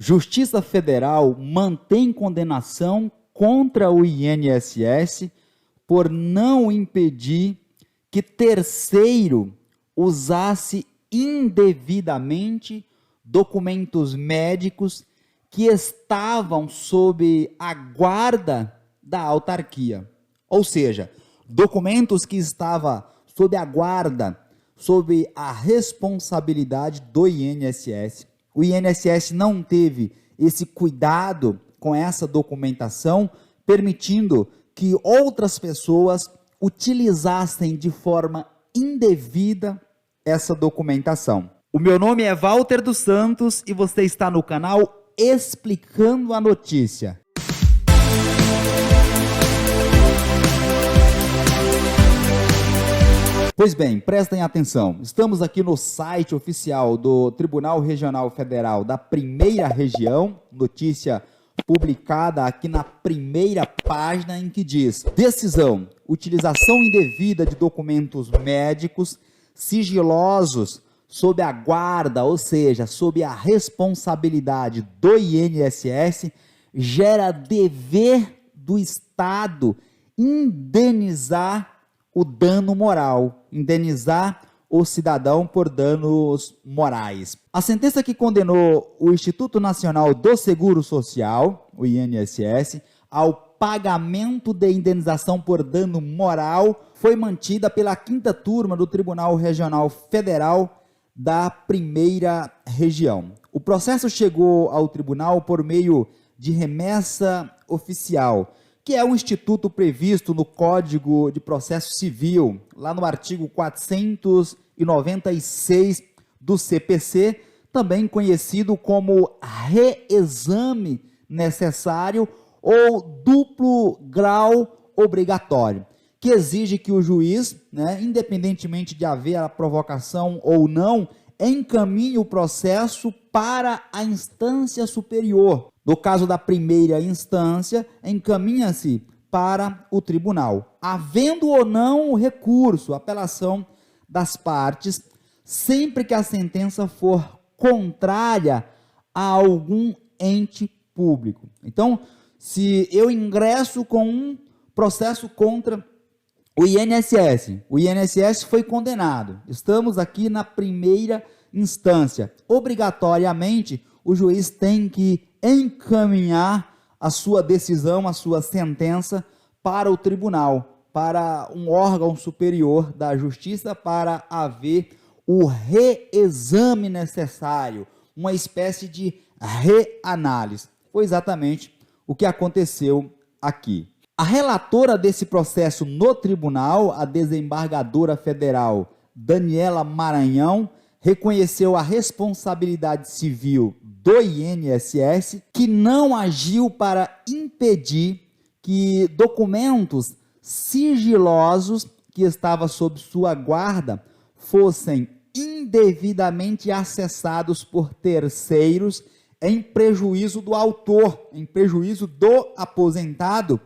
Justiça Federal mantém condenação contra o INSS por não impedir que terceiro usasse indevidamente documentos médicos que estavam sob a guarda da autarquia. Ou seja, documentos que estavam sob a guarda, sob a responsabilidade do INSS. O INSS não teve esse cuidado com essa documentação, permitindo que outras pessoas utilizassem de forma indevida essa documentação. O meu nome é Walter dos Santos e você está no canal Explicando a Notícia. Pois bem, prestem atenção, estamos aqui no site oficial do Tribunal Regional Federal da Primeira Região, notícia publicada aqui na primeira página em que diz: decisão, utilização indevida de documentos médicos sigilosos sob a guarda, ou seja, sob a responsabilidade do INSS, gera dever do Estado indenizar o dano moral, indenizar o cidadão por danos morais. A sentença que condenou o Instituto Nacional do Seguro Social, o INSS, ao pagamento de indenização por dano moral foi mantida pela 5ª turma do Tribunal Regional Federal da Primeira Região. O processo chegou ao tribunal por meio de remessa oficial, que é um instituto previsto no Código de Processo Civil, lá no artigo 496 do CPC, também conhecido como reexame necessário ou duplo grau obrigatório, que exige que o juiz, independentemente de haver a provocação ou não, encaminhe o processo para a instância superior. No caso da primeira instância, encaminha-se para o tribunal. Havendo ou não o recurso, apelação das partes, sempre que a sentença for contrária a algum ente público. Então, se eu ingresso com um processo contra o INSS foi condenado, estamos aqui na primeira instância, obrigatoriamente o juiz tem que encaminhar a sua decisão, a sua sentença para o tribunal, para um órgão superior da justiça, para haver o reexame necessário, uma espécie de reanálise. Foi exatamente o que aconteceu aqui. A relatora desse processo no tribunal, a desembargadora federal Daniela Maranhão, reconheceu a responsabilidade civil do INSS, que não agiu para impedir que documentos sigilosos que estavam sob sua guarda fossem indevidamente acessados por terceiros em prejuízo do autor, em prejuízo do aposentado,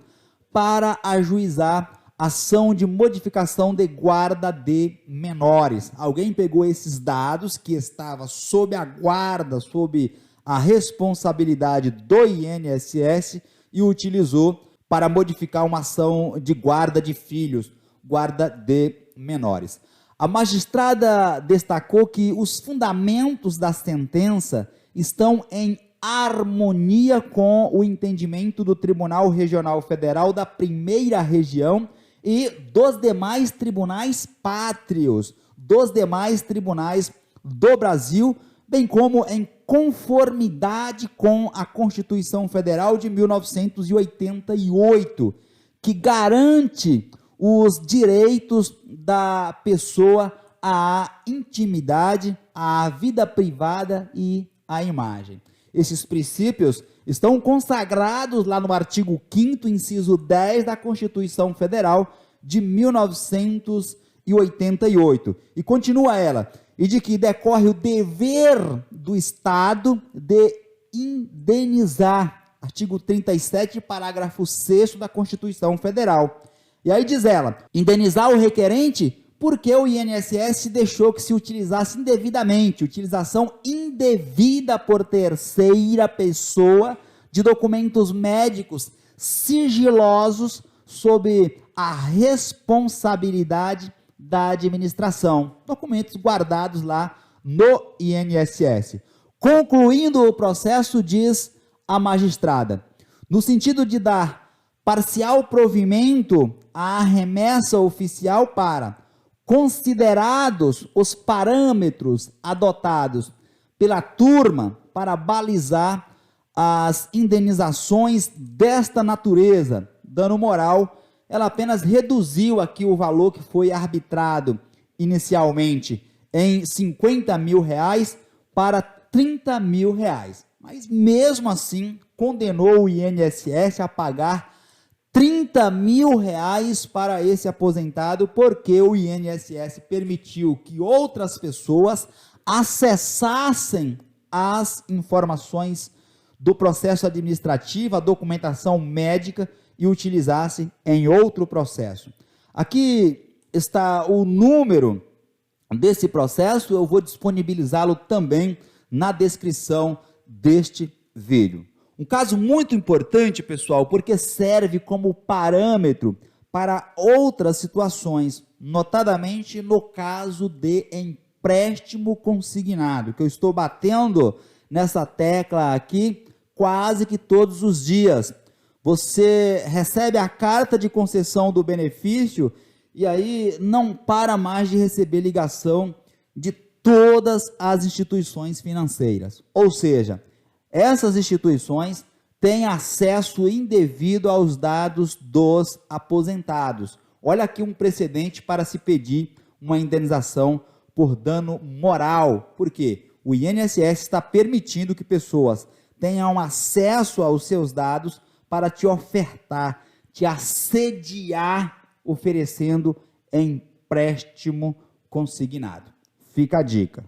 para ajuizar ação de modificação de guarda de menores. Alguém pegou esses dados que estavam sob a guarda, sob a responsabilidade do INSS e utilizou para modificar uma ação de guarda de filhos, guarda de menores. A magistrada destacou que os fundamentos da sentença estão em harmonia com o entendimento do Tribunal Regional Federal da Primeira Região e dos demais tribunais pátrios, dos demais tribunais do Brasil, bem como em conformidade com a Constituição Federal de 1988, que garante os direitos da pessoa à intimidade, à vida privada e à imagem. Esses princípios estão consagrados lá no artigo 5º, inciso 10 da Constituição Federal de 1988. E continua ela, e de que decorre o dever do Estado de indenizar, artigo 37, parágrafo 6º da Constituição Federal. E aí diz ela, indenizar o requerente porque o INSS deixou que se utilizasse indevidamente, utilização indevida por terceira pessoa de documentos médicos sigilosos sob a responsabilidade da administração, documentos guardados lá no INSS. Concluindo o processo, diz a magistrada, no sentido de dar parcial provimento à remessa oficial para, considerados os parâmetros adotados pela turma para balizar as indenizações desta natureza, dano moral, ela apenas reduziu aqui o valor que foi arbitrado inicialmente em R$50 mil para R$30 mil. Mas mesmo assim, condenou o INSS a pagar R$30 mil para esse aposentado, porque o INSS permitiu que outras pessoas acessassem as informações do processo administrativo, a documentação médica, e utilizassem em outro processo. Aqui está o número desse processo, eu vou disponibilizá-lo também na descrição deste vídeo. Um caso muito importante, pessoal, porque serve como parâmetro para outras situações, notadamente no caso de empréstimo consignado, que eu estou batendo nessa tecla aqui quase que todos os dias. Você recebe a carta de concessão do benefício e aí não para mais de receber ligação de todas as instituições financeiras. Ou seja, essas instituições têm acesso indevido aos dados dos aposentados. Olha aqui um precedente para se pedir uma indenização por dano moral. Por quê? O INSS está permitindo que pessoas tenham acesso aos seus dados para te ofertar, te assediar, oferecendo empréstimo consignado. Fica a dica.